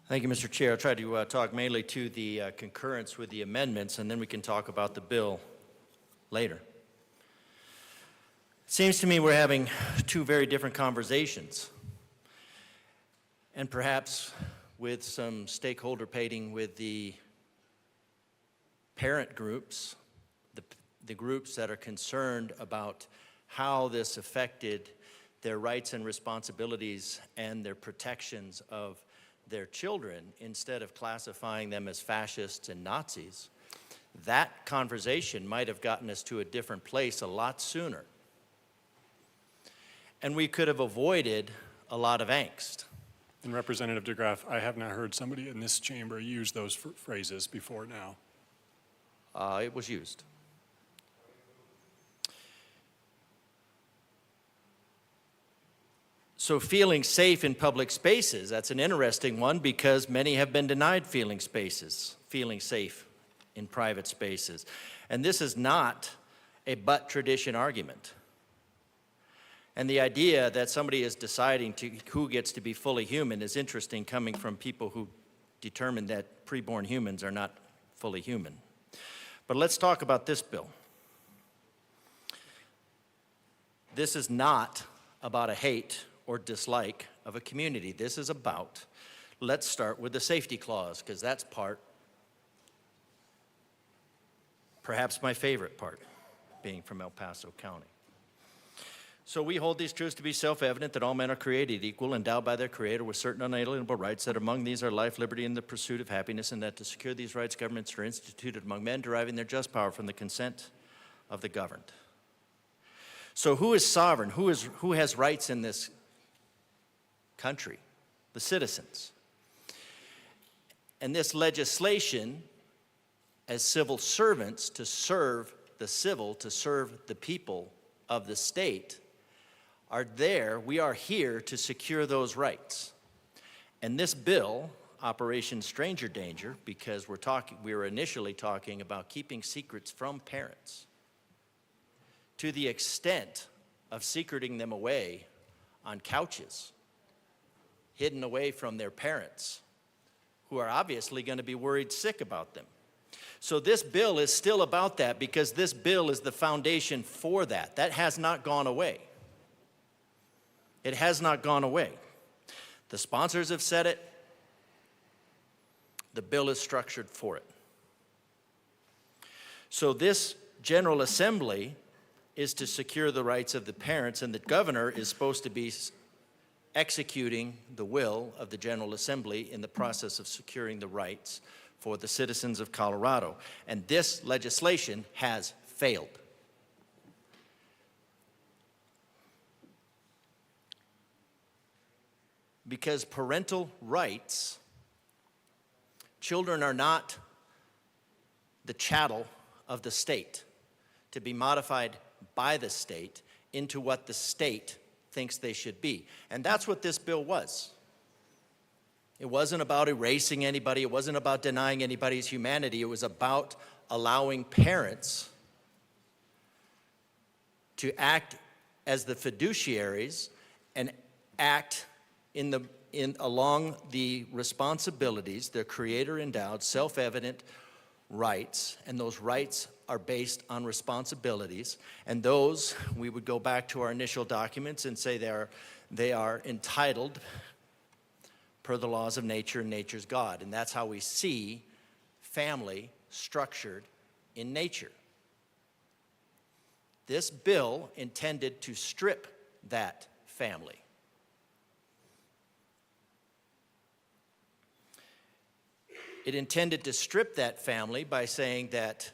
Thank you, Mr. Chair. I'll try to talk mainly to the concurrence with the amendments, and then we can talk about the bill later. It seems to me we're having two very different conversations, and perhaps with some stakeholder painting with the parent groups, the groups that are concerned about how this affected their rights and responsibilities and their protections of their children, instead of classifying them as fascists and Nazis. That conversation might have gotten us to a different place a lot sooner. And we could have avoided a lot of angst. And Representative DeGraff, I have not heard somebody in this chamber use those phrases before now. It was used. So feeling safe in public spaces, that's an interesting one because many have been denied feeling safe in private spaces. And this is not a but tradition argument. And the idea that somebody is deciding who gets to be fully human is interesting, coming from people who determine that preborn humans are not fully human. But let's talk about this bill. This is not about a hate or dislike of a community. This is about, let's start with the safety clause, because that's perhaps my favorite part, being from El Paso County. So we hold these truths to be self-evident, that all men are created equal, endowed by their Creator with certain unalienable rights, that among these are life, liberty, and the pursuit of happiness, and that to secure these rights, governments are instituted among men, deriving their just power from the consent of the governed. So who is sovereign? Who has rights in this country? The citizens. And this legislation, as civil servants to serve the civil, to serve the people of the state, we are here to secure those rights. And this bill, Operation Stranger Danger, because we were initially talking about keeping secrets from parents, to the extent of secreting them away on couches, hidden away from their parents, who are obviously going to be worried sick about them. So this bill is still about that, because this bill is the foundation for that. That has not gone away. It has not gone away. The sponsors have said it. The bill is structured for it. So this General Assembly is to secure the rights of the parents, and the governor is supposed to be executing the will of the General Assembly in the process of securing the rights for the citizens of Colorado. And this legislation has failed. Because parental rights, children are not the chattel of the state to be modified by the state into what the state thinks they should be. And that's what this bill was. It wasn't about erasing anybody. It wasn't about denying anybody's humanity. It was about allowing parents to act as the fiduciaries and act along the responsibilities, their Creator-endowed, self-evident rights, and those rights are based on responsibilities, and those, we would go back to our initial documents and say they are entitled per the laws of nature and nature's God, and that's how we see family structured in nature. This bill intended to strip that family. It intended to strip that family by saying that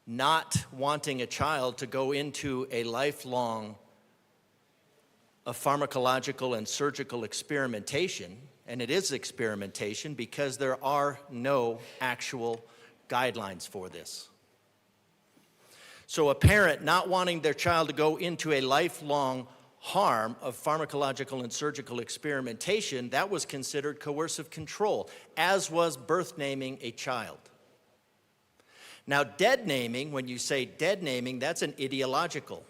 not wanting a child to go into a lifelong pharmacological and surgical experimentation, and it is experimentation because there are no actual guidelines for this. So a parent not wanting their child to go into a lifelong harm of pharmacological and surgical experimentation, that was considered coercive control, as was birth naming a child. Now, dead naming, when you say dead naming, that's an ideological,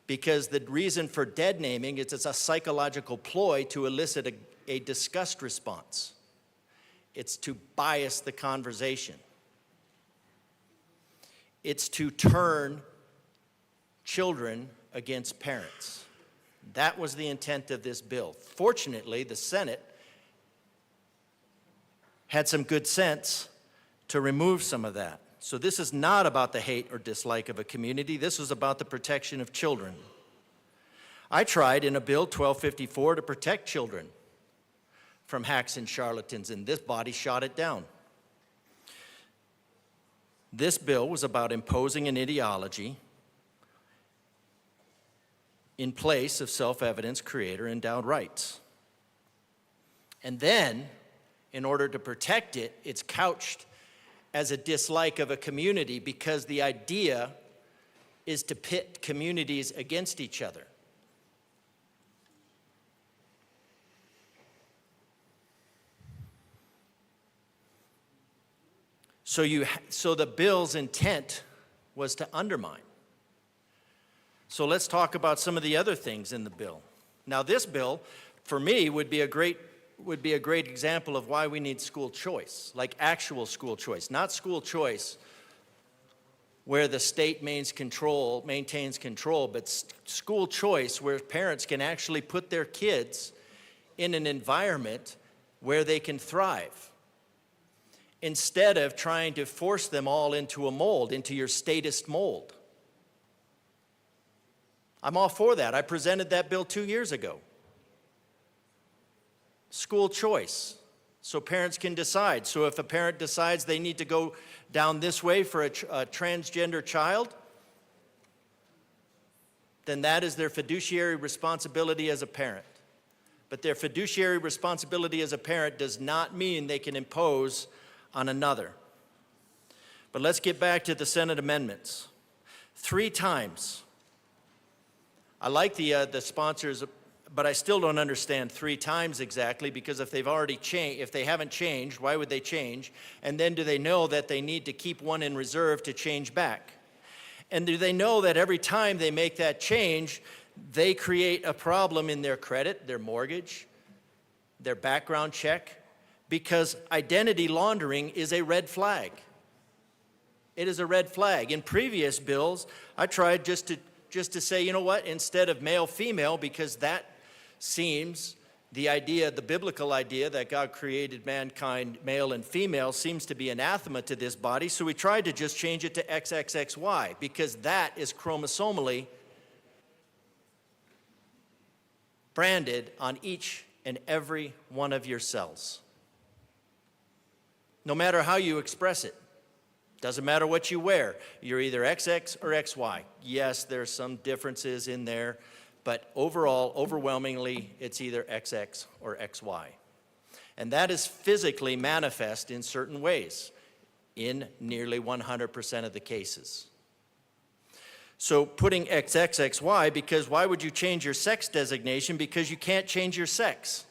because the reason for dead naming is it's a psychological ploy to elicit a disgust response. It's to bias the conversation. It's to turn children against parents. That was the intent of this bill. Fortunately, the Senate had some good sense to remove some of that. So this is not about the hate or dislike of a community. This is about the protection of children. I tried in a bill 1254 to protect children from hacks and charlatans, and this body shot it down. This bill was about imposing an ideology in place of self-evidence creator-endowed rights. And then, in order to protect it, it's couched as a dislike of a community because the idea is to pit communities against each other. So the bill's intent was to undermine. So let's talk about some of the other things in the bill. Now this bill, for me, would be a great example of why we need school choice, like actual school choice, not school choice where the state maintains control, but school choice where parents can actually put their kids in an environment where they can thrive, instead of trying to force them all into a mold, into your statist mold. I'm all for that. I presented that bill 2 years ago. School choice, so parents can decide. So if a parent decides they need to go down this way for a transgender child, then that is their fiduciary responsibility as a parent. But their fiduciary responsibility as a parent does not mean they can impose on another. But let's get back to the Senate amendments. 3 times. I like the sponsors, but I still don't understand 3 times exactly, because if they've already changed, if they haven't changed, why would they change? And then do they know that they need to keep one in reserve to change back? And do they know that every time they make that change, they create a problem in their credit, their mortgage, their background check? Because identity laundering is a red flag. It is a red flag. In previous bills, I tried just to say, you know what, instead of male-female, because that seems the biblical idea that God created mankind male and female seems to be anathema to this body, so we tried to just change it to XXXY, because that is chromosomally branded on each and every one of your cells. No matter how you express it. Doesn't matter what you wear. You're either XX or XY. Yes, there's some differences in there, but overall, overwhelmingly, it's either XX or XY. And that is physically manifest in certain ways in nearly 100% of the cases. So putting XXXY, because why would you change your sex designation? Because you can't change your sex.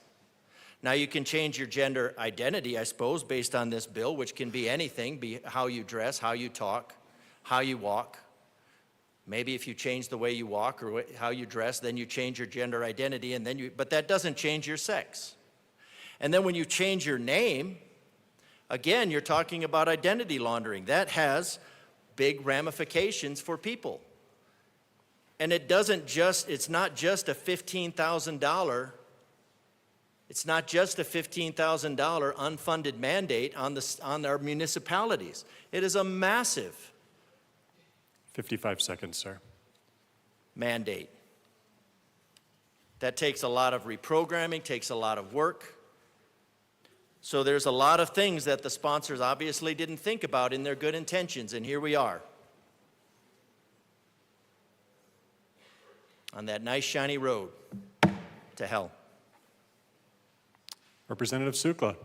Now you can change your gender identity, I suppose, based on this bill, which can be anything, be how you dress, how you talk, how you walk. Maybe if you change the way you walk or how you dress, then you change your gender identity, and then but that doesn't change your sex. And then when you change your name, again, you're talking about identity laundering. That has big ramifications for people. And it's not just a $15,000 It's not just a $15,000 unfunded mandate on our municipalities. It is a massive 55 seconds, sir. mandate. That takes a lot of reprogramming, takes a lot of work. So there's a lot of things that the sponsors obviously didn't think about in their good intentions, and here we are. On that nice shiny road to hell. Representative Sukla.